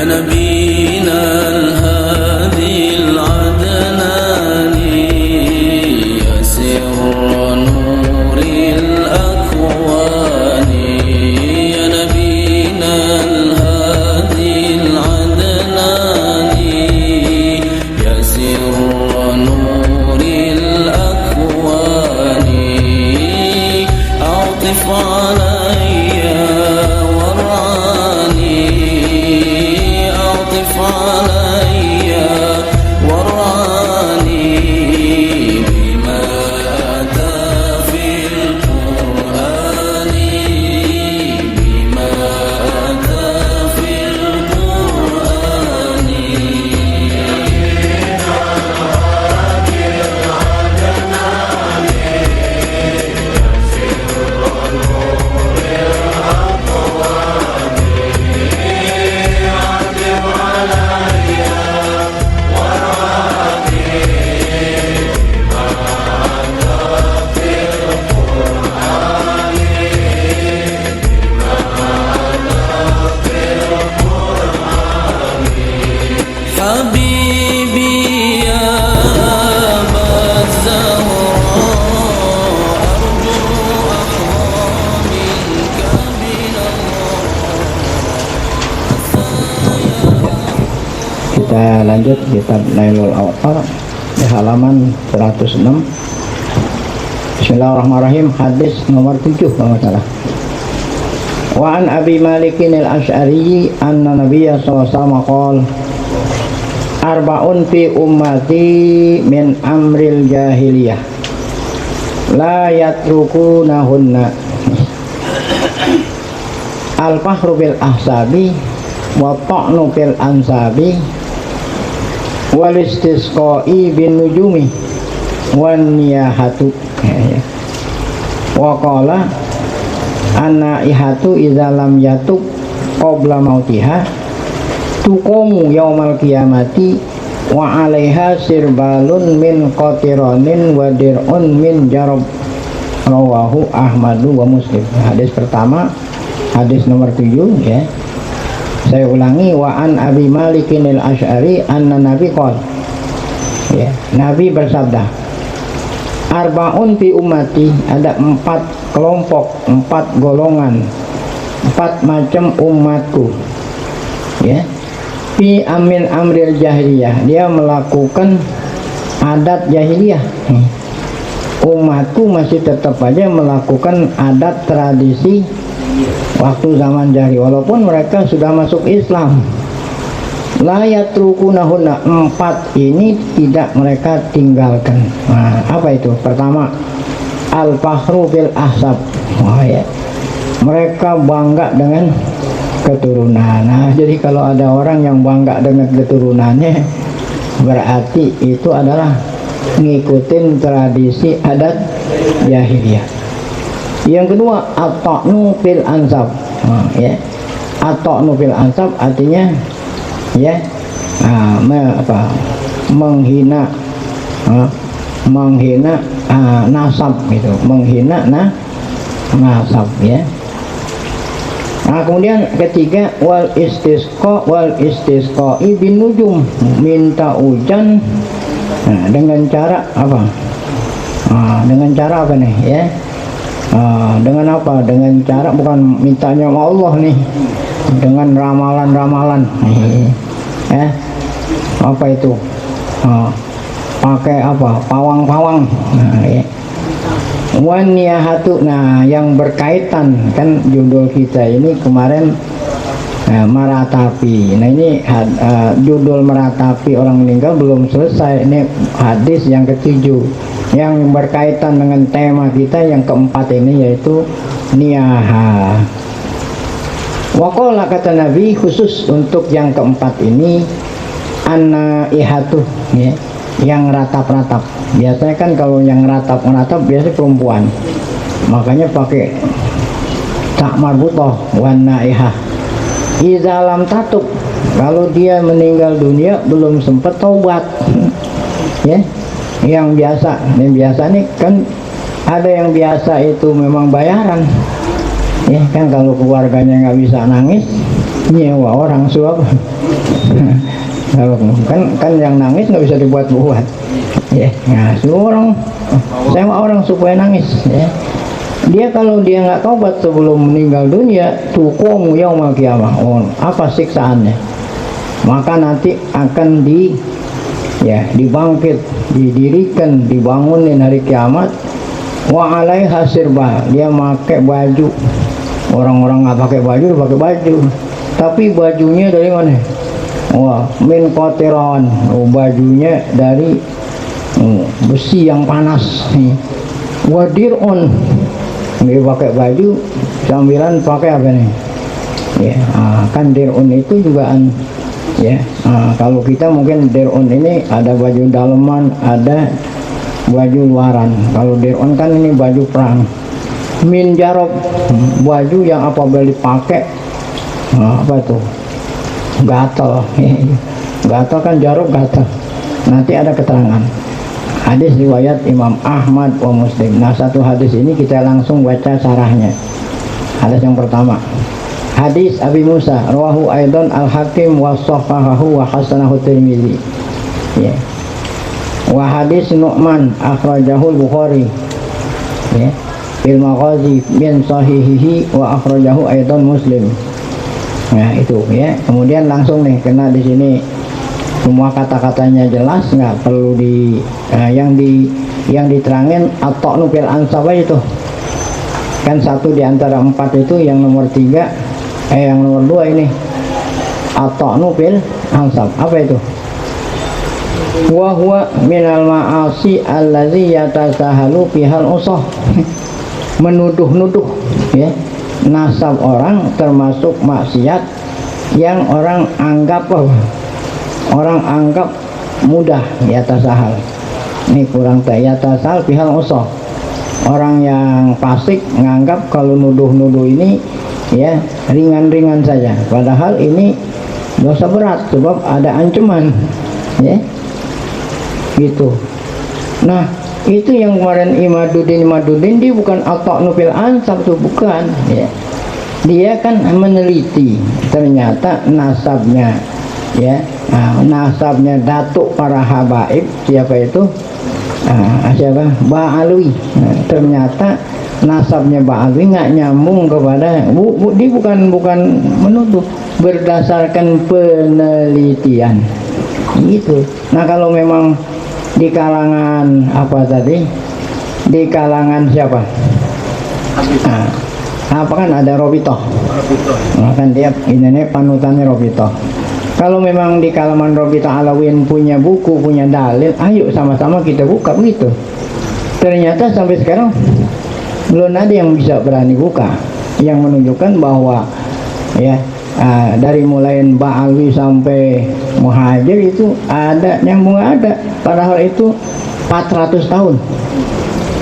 نبينا الهادي العدناني يا سر نور الأكوان يا نبينا الهادي العدناني يا سر نور الأكوان أعطف علي ورعاني أعطف علي ورعاني بما أتى في القرآن بما أتى في القرآن حبيبي يا أبا الزهراء أرجو أحظى منك بلا Kita lanjut kitab Nailul Awtar di halaman 106. Bismillahirrahmanirrahim. Hadis nomor 7 kalau salah. Wa an Abi Malikin al-Asy'ari anna Nabiyya sallallahu alaihi wasallam qala arba'un fi ummati min amril jahiliyah la yatrukunahunna al-fahru bil ahsabi wa ta'nu bil ansabi wal istisqa'i bin nujumi wan niyahatu wa qala anna ihatu idza lam yatub qabla mautiha tuqumu yaumal qiyamati wa 'alaiha sirbalun min qatiranin wa dir'un min jarab rawahu Ahmadu wa Muslim. Hadis pertama, hadis nomor 7 ya. Saya ulangi, wa an Abi Malikin al-Asy'ari anna Nabi qol ya, Nabi bersabda arba'un fi ummati, ada 4 kelompok, 4 golongan, 4 macam umatku ya. Fi amin amril jahiliyah, dia melakukan adat jahiliyah. Umatku masih tetap aja melakukan adat tradisi waktu zaman jahiliyah walaupun mereka sudah masuk Islam. La yatrukunahunna, 4 ini tidak mereka tinggalkan. Nah, apa itu? Pertama, al-fakhru bil ahsab. Ya. Mereka bangga dengan keturunan. Nah, jadi kalau ada orang yang bangga dengan keturunannya, berarti itu adalah ngikutin tradisi adat jahiliyah. Yang kedua, at-ta'nu fil ansab. Ya. At-ta'nu fil ansab artinya ya, menghina nasab gitu, menghina nasab ya. Nah, kemudian ketiga, wal istisqa bin nujum, minta hujan dengan cara apa? Dengan cara apa nih ya? Dengan apa? Dengan cara bukan mintanya sama Allah nih, dengan ramalan-ramalan ya. Apa itu? Pakai apa? Pawang-pawang. Ya. Wan niyahatu, nah yang berkaitan kan judul kita ini kemarin meratapi. Nah ini judul meratapi orang meninggal belum selesai. Ini hadis yang ketujuh yang berkaitan dengan tema kita yang keempat ini, yaitu niyaha. Waqala, kata Nabi khusus untuk yang keempat ini, anna ihatu ya, yang ratap-ratap. Biasanya kan kalau yang ratap-ratap biasanya perempuan, makanya pakai tak marbutoh wan naihah. Iza lam tatub, kalau dia meninggal dunia belum sempat taubat ya. Yang biasa nih kan ada yang biasa itu memang bayaran ya kan, kalau keluarganya nggak bisa nangis nyewa orang suap. kan yang nangis nggak bisa dibuat-buat ya. Nah, suruh orang sewa orang supaya nangis ya. Dia kalau dia nggak taubat sebelum meninggal dunia, tuqamu yaumal qiyamah. Oh, apa siksaannya? Maka nanti akan dibangkit, didirikan, dibangunin hari kiamat. Wa alaiha sirba, dia pakai baju. Orang-orang nggak pakai baju, dia pakai baju. Tapi bajunya dari mana? Wah, min koteron. Oh, bajunya dari besi yang panas. Wadirun, dia pakai baju sambilan pakai apa nih? Ya, kan dirun itu juga ya. Kalau kita mungkin dirun ini ada baju daleman, ada baju luaran. Kalau dirun kan ini baju perang. Min jarob, baju yang apabila dipakai apa tuh? Gatal. Gatal kan jarob gatal. Nanti ada keterangan. Hadis riwayat Imam Ahmad wa Muslim. Nah, satu hadis ini kita langsung baca sarahnya. Hadis yang pertama, hadis Abi Musa rawahu aidan al-Hakim wa sahahahu wa hasanahu Tirmidzi. Ya. Wa hadis Nu'man akhrajahu al-Bukhari. Ya. Fil Maghazi min sahihihi wa akhrajahu aidan Muslim. Nah, itu ya. Kemudian langsung nih, kena di sini semua kata-katanya jelas, nggak perlu yang diterangin atau nupil ansab aja tuh. Kan satu di antara 4 itu, yang nomor 3 yang nomor 2 ini atau nupil ansab. Apa itu? Wa huwa minal ma'asi allazi yatasahalu bihal usah. Menuduh-nuduh ya. Nasab orang termasuk maksiat yang orang anggap mudah, ya tasahal. Ini kurang ya tasahal bihal usah. Orang yang fasik nganggap kalau nuduh-nuduh ini ya ringan-ringan saja, padahal ini dosa berat sebab ada ancaman ya gitu. Nah, itu yang kemarin Imaduddin dia bukan atok nupil ansab tuh, bukan ya. Dia kan meneliti, ternyata nasabnya ya, nasabnya datuk para habaib. Siapa itu? Siapa? Ba'alwi. Ternyata nasabnya Ba'alwi nggak nyambung kepada dia bukan menuduh, berdasarkan penelitian gitu. Nah, kalau memang di kalangan apa tadi? Di kalangan siapa? Apa kan ada Robitoh. Kan dia ini panutannya Robitoh. Kalau memang di kalangan Robitoh Alawin punya buku, punya dalil, ayo sama-sama kita buka begitu. Ternyata sampai sekarang belum ada yang bisa berani buka, yang menunjukkan bahwa ya dari mulai Ba'alwi sampai Muhajir itu ada nyambung, ada. Padahal itu 400 tahun.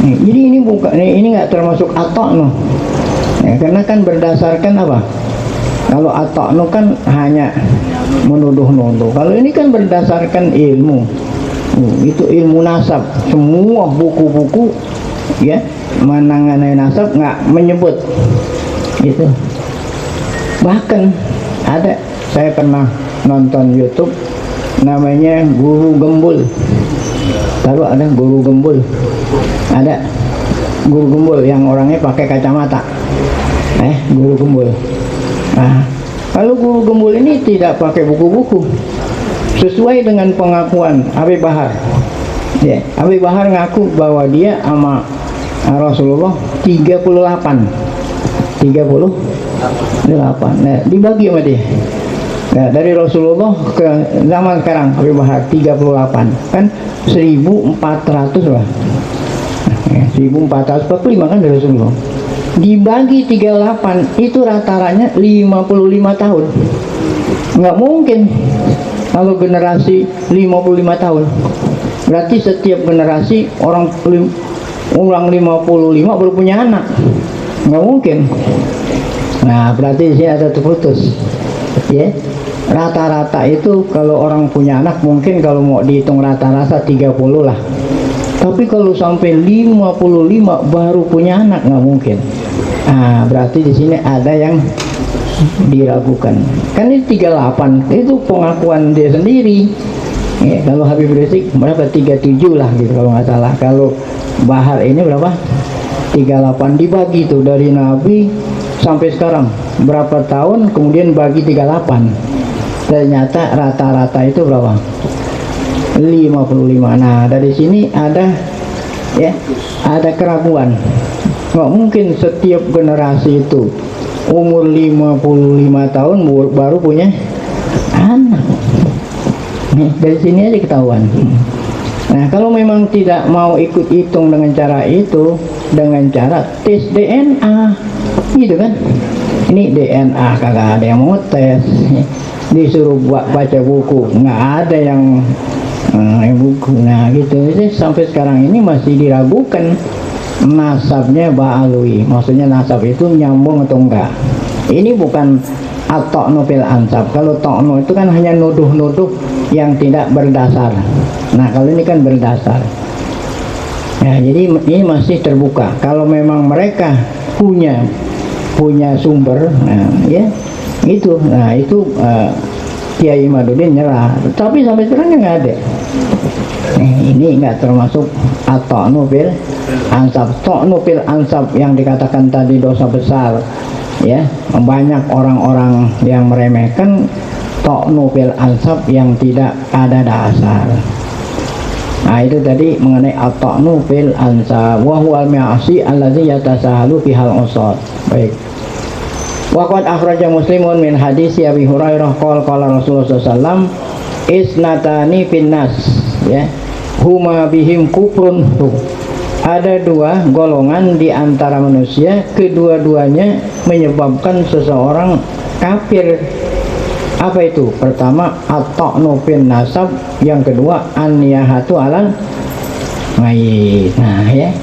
Jadi ini bukan, ini nggak termasuk atokno. Ya, karena kan berdasarkan apa? Kalau atokno kan hanya menuduh-nuduh. Kalau ini kan berdasarkan ilmu. Itu ilmu nasab. Semua buku-buku ya menangani nasab nggak menyebut itu. Bahkan ada, saya pernah nonton YouTube namanya Guru Gembul. Tahu ada Guru Gembul? Ada Guru Gembul yang orangnya pakai kacamata. Guru Gembul. Nah, kalau Guru Gembul ini tidak pakai buku-buku, sesuai dengan pengakuan Habib Bahar. Ya, Habib Bahar ngaku bahwa dia sama Rasulullah 38. Nah, dibagi sama dia. Nah, dari Rasulullah ke zaman sekarang Habib Bahar 38 kan 1400 lah. 1445 kan dari Rasulullah. Dibagi 38 itu rata-ratanya 55 tahun. Nggak mungkin kalau generasi 55 tahun. Berarti setiap generasi orang 55 baru punya anak. Nggak mungkin. Nah, berarti di sini ada terputus. Ya. Rata-rata itu kalau orang punya anak mungkin kalau mau dihitung rata-rata 30 lah. Tapi kalau sampai 55 baru punya anak nggak mungkin. Nah, berarti di sini ada yang diragukan. Kan ini 38 itu pengakuan dia sendiri. Ya, kalau Habib Rizik berapa? 37 lah gitu kalau nggak salah. Kalau Bahar ini berapa? 38 dibagi tuh dari Nabi sampai sekarang berapa tahun, kemudian bagi 38. Ternyata rata-rata itu berapa? 55. Nah, dari sini ada keraguan. Nggak mungkin setiap generasi itu umur 55 tahun baru punya anak. Nih, dari sini aja ketahuan. Nah, kalau memang tidak mau ikut hitung dengan cara itu, dengan cara tes DNA, gitu kan? Ini DNA kagak ada yang mau tes, disuruh baca buku, nggak ada yang buku. Nah, gitu. Jadi, sampai sekarang ini masih diragukan nasabnya Ba'alwi. Maksudnya nasab itu nyambung atau enggak. Ini bukan at-ta'nu fil ansab. Kalau ta'nu itu kan hanya nuduh-nuduh yang tidak berdasar. Nah, kalau ini kan berdasar. Ya, jadi ini masih terbuka. Kalau memang mereka punya sumber, nah, ya itu. Nah, itu Kiai Imaduddin nyerah. Tapi sampai sekarang nggak ada. Ini nggak termasuk at-ta'nu fil ansab. Ta'nu fil ansab yang dikatakan tadi dosa besar. Ya, banyak orang-orang yang meremehkan ta'nu fil ansab yang tidak ada dasar. Nah, itu tadi mengenai at-ta'nu fil ansab wa huwal ma'asi allazi yatasahalu bihal usad. Baik. Wa qad akhraja Muslimun min hadis Abi Hurairah qala Rasulullah sallallahu alaihi wasallam isnatani finnas, ya, huma bihim kufrun. Ada dua golongan di antara manusia, kedua-duanya menyebabkan seseorang kafir. Apa itu? Pertama, at-ta'nu fin nasab, yang kedua an-niyahatu alal mayit. Nah, ya.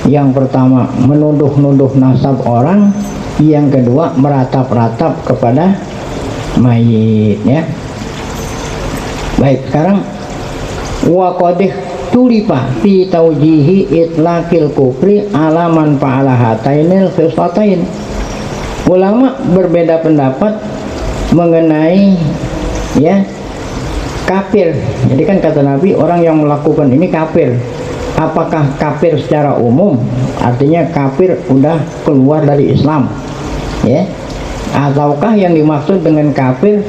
Yang pertama menuduh-nuduh nasab orang, yang kedua meratap-ratap kepada mayit, ya. Baik, sekarang wa qadih tulipa fi taujihi itlaqil kufri ala man fa'ala hatainil khislatain. Ulama berbeda pendapat mengenai, ya, kafir. Jadi kan kata Nabi, orang yang melakukan ini kafir. Apakah kafir secara umum? Artinya kafir udah keluar dari Islam, ya, ataukah yang dimaksud dengan kafir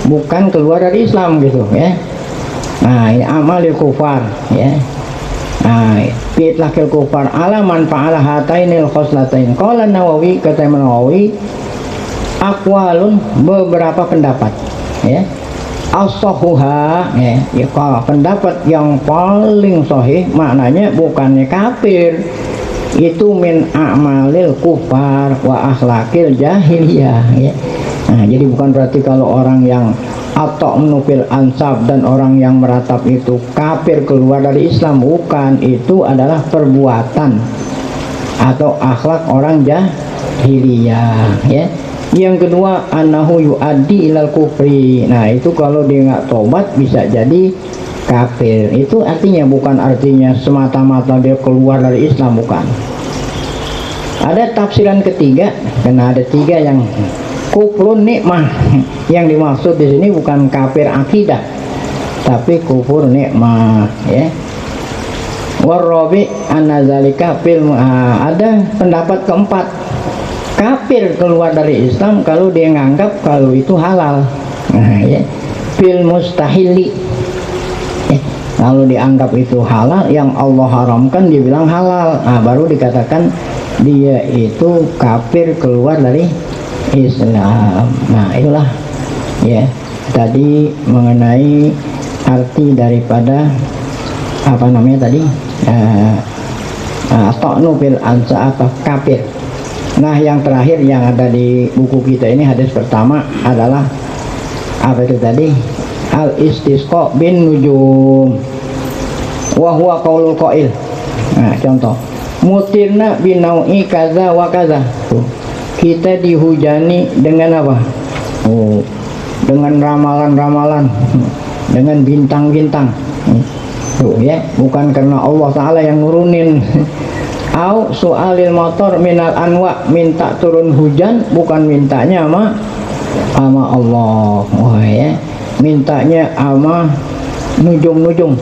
bukan keluar dari Islam gitu, ya. Nah, ini amalil kufar, ya. Nah, fitlakil kufar ala man fa'ala hatainil khoslatain. Qala Nawawi, kata Imam Nawawi, aqwalun, beberapa pendapat, ya. As-sahuha, ya, pendapat yang paling sahih maknanya bukannya kafir, itu min a'malil kufar wa akhlakil jahiliyah, ya. Nah, jadi bukan berarti kalau orang yang at-ta'nu fil ansab dan orang yang meratap itu kafir keluar dari Islam. Bukan, itu adalah perbuatan atau akhlak orang jahiliyah, ya. Yang kedua, annahu yu'addi ilal kufri. Nah, itu kalau dia nggak tobat bisa jadi kafir. Itu artinya bukan artinya semata-mata dia keluar dari Islam, bukan. Ada tafsiran ketiga, karena ada tiga yang kufrun nikmah. Yang dimaksud di sini bukan kafir akidah, tapi kufur nikmah, ya. Warabi anazalika fil, ada pendapat keempat, kafir keluar dari Islam kalau dia nganggap kalau itu halal. Nah, ya, fil mustahili, kalau dianggap itu halal, yang Allah haramkan dia bilang halal, nah, baru dikatakan dia itu kafir keluar dari Islam. Nah, itulah, ya, tadi mengenai arti daripada apa namanya tadi, ta'nu fil ansab, kafir. Nah, yang terakhir yang ada di buku kita ini, hadis pertama adalah apa itu tadi? Al istisqa bin nujum wa huwa qaulul qail. Nah, contoh, mutirna binau'i kaza wa kaza. Kita dihujani dengan apa? Oh, dengan ramalan-ramalan, dengan bintang-bintang. Tuh, ya, bukan karena Allah Ta'ala yang nurunin. Au su'alil motor minal anwa, minta turun hujan, bukan mintanya sama sama Allah. Wah ya, mintanya sama nujum-nujum.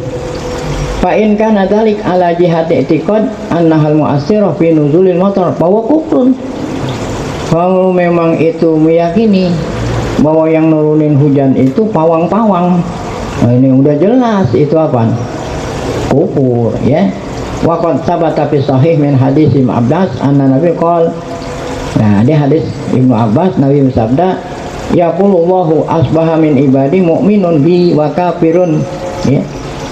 Fa in kana dzalik ala jihati i'tiqad annahal mu'assirah fi nuzulil matar bahwa kufrun. Kalau memang itu meyakini bahwa yang nurunin hujan itu pawang-pawang, nah, ini udah jelas itu apa? Kufur ya. Wa qad sabata fi sahih min hadis Ibnu Abbas anna Nabi qol. Nah, di hadis Ibnu Abbas Nabi bersabda, yaqulullahu asbaha min ibadi mu'minun bi wa kafirun ya.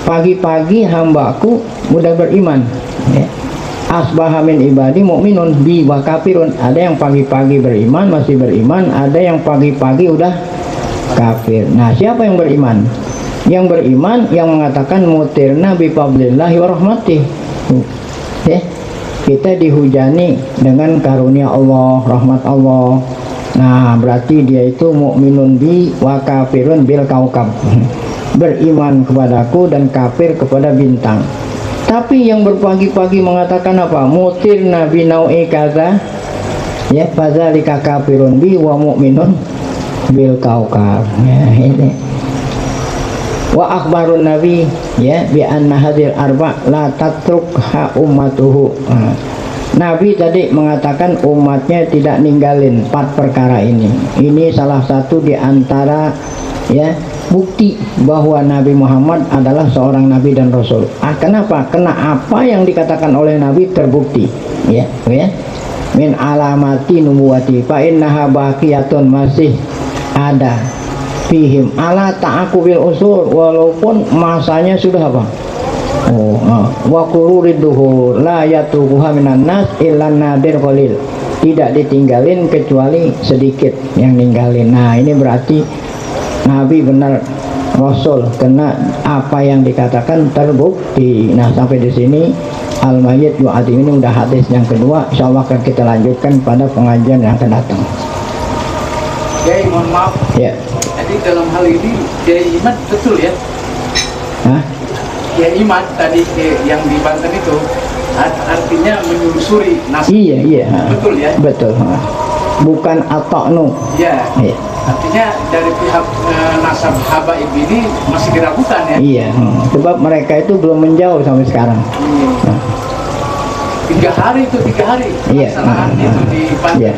Pagi-pagi hambaku mudah beriman ya. Asbaha min ibadi mu'minun bi wa kafirun. Ada yang pagi-pagi beriman, masih beriman, ada yang pagi-pagi udah kafir. Nah, siapa yang beriman? Yang beriman yang mengatakan mutirna bi fadlillahi wa rahmatih. Ya. Kita dihujani dengan karunia Allah, rahmat Allah. Nah, berarti dia itu mukminun bi wa kafirun bil kaukab. Beriman kepadaku dan kafir kepada bintang. Tapi yang berpagi-pagi mengatakan apa? Mutir nabi nau'i kaza ya fadzalika kafirun bi wa mu'minun bil kaukab. Ya, ini. Wa akhbarun nabi ya bi anna hadhil arba la tatrukha ummatuhu. Nabi tadi mengatakan umatnya tidak ninggalin 4 perkara ini. Ini salah satu di antara ya bukti bahwa Nabi Muhammad adalah seorang nabi dan rasul. Kenapa? Karena apa yang dikatakan oleh Nabi terbukti. Ya. Min alamati nubuwati fa innaha baqiyatun, masih ada fihim ala ta'aqubil usul, walaupun masanya sudah apa? Wa qururid duhur la yatuquha minan nas illa nadir qalil. Tidak ditinggalin kecuali sedikit yang ninggalin. Nah, ini berarti Nabi benar Rasul, karena apa yang dikatakan terbukti. Nah, sampai di sini Al-Mayyit Yu'ati ini udah hadis yang kedua. Insyaallah akan kita lanjutkan pada pengajian yang akan datang. Kiai, mohon maaf. Ya. Jadi dalam hal ini Kiai Iman betul ya? Hah? Kiai Iman tadi yang di Banten itu artinya menyusuri nasab. Iya. Betul ya? Betul. Bukan atoknu. Iya. Iya. Artinya dari pihak nasab Habaib ini masih diragukan ya? Iya. Sebab mereka itu belum menjauh sampai sekarang. Iya. 3 hari itu 3 hari Iya. pelaksanaan itu di Banten. Iya.